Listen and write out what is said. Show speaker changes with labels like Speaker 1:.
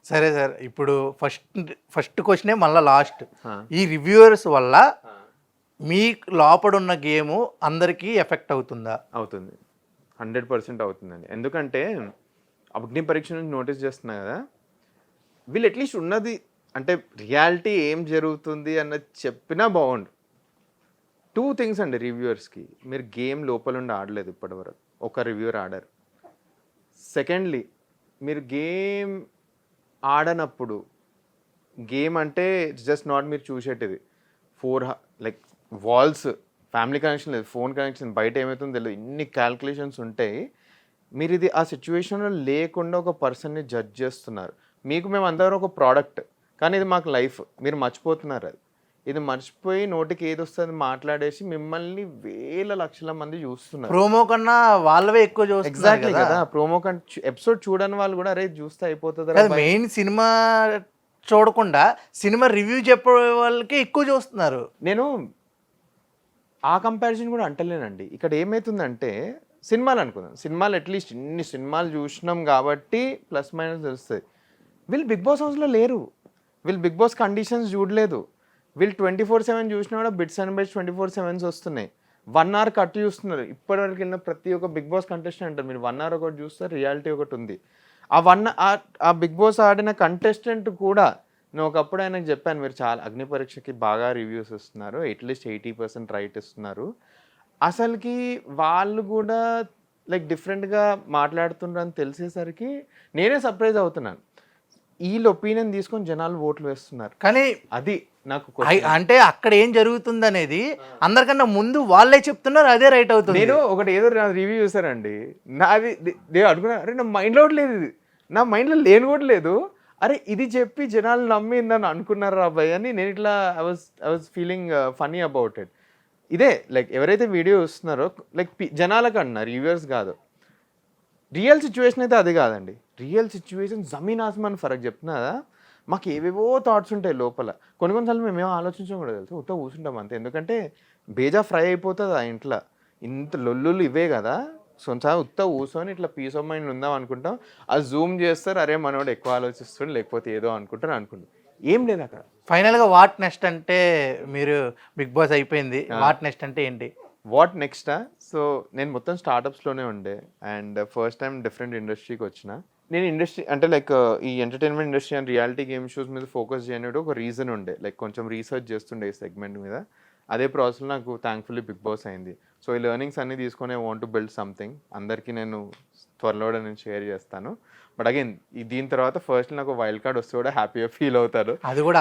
Speaker 1: సరే సార్, ఇప్పుడు ఫస్ట్ క్వశ్చనే మళ్ళీ లాస్ట్.
Speaker 2: ఆ.
Speaker 1: ఈ రివ్యూవర్స్ వల్ల మీ లోపడున్న గేమ్ అందరికీ ఎఫెక్ట్ అవుతుందా?
Speaker 2: అవుతుంది, 100% అవుతుందండి. ఎందుకంటే అగ్ని పరీక్ష నుంచి నోటీస్ చేస్తున్నా కదా, వీళ్ళు అట్లీస్ట్ ఉన్నది అంటే రియాలిటీ ఏం జరుగుతుంది అన్నది చెప్పినా బాగుండు. 2 థింగ్స్ అండి రివ్యూవర్స్కి. మీరు గేమ్ లోపల ఉండి ఆడలేదు ఇప్పటివరకు, ఒక రివ్యూవర్ ఆడారు. సెకండ్లీ, మీరు గేమ్ ఆడనప్పుడు, గేమ్ అంటే ఇట్స్ జస్ట్ నాట్ మీరు చూసేటిది 4 లైక్ వాల్స్, ఫ్యామిలీ కనెక్షన్ లేదు, ఫోన్ కనెక్షన్, బయట ఏమవుతుందో తెలియదు, ఇన్ని క్యాల్కులేషన్స్ ఉంటాయి. మీరు ఇది ఆ సిచ్యువేషన్లో లేకుండా ఒక పర్సన్ని జడ్జ్ చేస్తున్నారు. మీకు మేము అందరం ఒక ప్రోడక్ట్, కానీ ఇది మాకు లైఫ్. మీరు మర్చిపోతున్నారు అది. ఇది మర్చిపోయి నోటికి ఏది వస్తుంది మాట్లాడేసి మిమ్మల్ని వేల లక్షల మంది చూస్తున్నారు.
Speaker 1: ప్రోమో కన్నా వాళ్ళవే ఎక్కువ చూస్తున్నారు
Speaker 2: ఎగ్జాక్ట్లీ కదా. ప్రోమో కంటే ఎపిసోడ్ చూడని వాళ్ళు కూడా అరే చూస్తే అయిపోతుంది.
Speaker 1: మెయిన్ సినిమా చూడకుండా సినిమా రివ్యూ చెప్పే వాళ్ళకి ఎక్కువ చూస్తున్నారు.
Speaker 2: నేను ఆ కంపారిజన్ కూడా అంటలేనండి. ఇక్కడ ఏమవుతుందంటే సినిమాలు అనుకుందాం, సినిమాలు అట్లీస్ట్ ఇన్ని సినిమాలు చూసినాం కాబట్టి ప్లస్ మైనస్ తెలుస్తుంది. వీళ్ళు బిగ్ బాస్ హౌస్లో లేరు, వీళ్ళు బిగ్ బాస్ కండిషన్స్ చూడలేదు. వీళ్ళు 24/7 చూసినా కూడా బిట్స్ అండ్ బైట్స్ 24/7 వస్తున్నాయి. 1 hour కట్ చూస్తున్నారు. ఇప్పటివరకు వెళ్ళిన ప్రతి ఒక్క బిగ్ బాస్ కంటెస్టెంట్ అంటారు మీరు 1 hour ఒకటి చూస్తారు, రియాలిటీ ఒకటి ఉంది. ఆ బిగ్ బాస్ ఆడిన కంటెస్టెంట్ కూడా నేను ఒకప్పుడు ఆయనకు చెప్పాను, మీరు చాలా అగ్ని పరీక్షకి బాగా రివ్యూస్ ఇస్తున్నారు, అట్లీస్ట్ 80% రైట్ ఇస్తున్నారు. అసలుకి వాళ్ళు కూడా లైక్ డిఫరెంట్గా మాట్లాడుతున్నారు అని తెలిసేసరికి నేనే సర్ప్రైజ్ అవుతున్నాను. వీళ్ళ ఒపీనియన్ తీసుకొని జనాలు ఓట్లు వేస్తున్నారు.
Speaker 1: కానీ
Speaker 2: అది నాకు
Speaker 1: అంటే అక్కడ ఏం జరుగుతుంది అనేది అందరికన్నా ముందు వాళ్ళే చెప్తున్నారు, అదే రైట్ అవుతుంది.
Speaker 2: నేను ఒకటి ఏదో రివ్యూ చూసానండి, నాది నేను అనుకున్నా అరే నా మైండ్లో కూడా లేదు, ఇది నా మైండ్లో లేని కూడా లేదు, అరే ఇది చెప్పి జనాలు నమ్మిందని అనుకున్నారు అబ్బాయి అని. నేను ఇట్లా I was feeling funny about it. ఇదే లైక్ ఎవరైతే వీడియో చూస్తున్నారో లైక్ జనాలకు అంటున్నారు, రివ్యూవర్స్ కాదు. రియల్ సిచ్యువేషన్ అయితే అది కాదండి. రియల్ సిచ్యువేషన్ జమీన్ ఆస్మాన్ ఫరక్ చెప్తున్నా. మాకు ఏవేవో థాట్స్ ఉంటాయి లోపల. కొన్నిసార్లు మేమేమో ఆలోచించడం కూడా తెలుసు, ఉత్త కూర్చుంటాం అంతే. ఎందుకంటే బేజా ఫ్రై అయిపోతుంది ఆ ఇంట్లో, ఇంత లొల్లులు ఇవే కదా. సొంత ఉత్త కూర్చొని ఇట్లా పీస్ ఆఫ్ మైండ్ ఉందాం అనుకుంటాం. అది జూమ్ చేస్తారు, అరే మనోడు ఎక్కువ ఆలోచిస్తుండే లేకపోతే ఏదో అనుకుంటాం. ఏం లేదు అక్కడ.
Speaker 1: ఫైనల్గా వాట్ నెక్స్ట్ అంటే, మీరు బిగ్ బాస్ అయిపోయింది, వాట్ నెక్స్ట్ అంటే ఏంటి?
Speaker 2: వాట్ నెక్స్టా? సో నేను మొత్తం స్టార్టప్స్లోనే ఉండే అండ్ ఫస్ట్ టైం డిఫరెంట్ ఇండస్ట్రీకి వచ్చిన. నేను ఇండస్ట్రీ అంటే లైక్ ఈ entertainment industry and reality game shows మీద ఫోకస్ చేయడానికి ఒక రీజన్ ఉండే, లైక్ కొంచెం రీసెర్చ్ చేస్తుండే ఈ సెగ్మెంట్ మీద. అదే ప్రాసెస్లో నాకు థ్యాంక్ఫుల్లీ బిగ్ బాస్ అయింది. సో ఈ లెర్నింగ్స్ అన్నీ తీసుకొని I want to build something. అందరికీ నేను త్వరలో నేను షేర్ చేస్తాను. బట్ అగైన్ దీని తర్వాత ఫస్ట్ నాకు వైల్డ్ కార్డ్ వస్తే కూడా హ్యాపీగా ఫీల్ అవుతారు.
Speaker 1: అది కూడా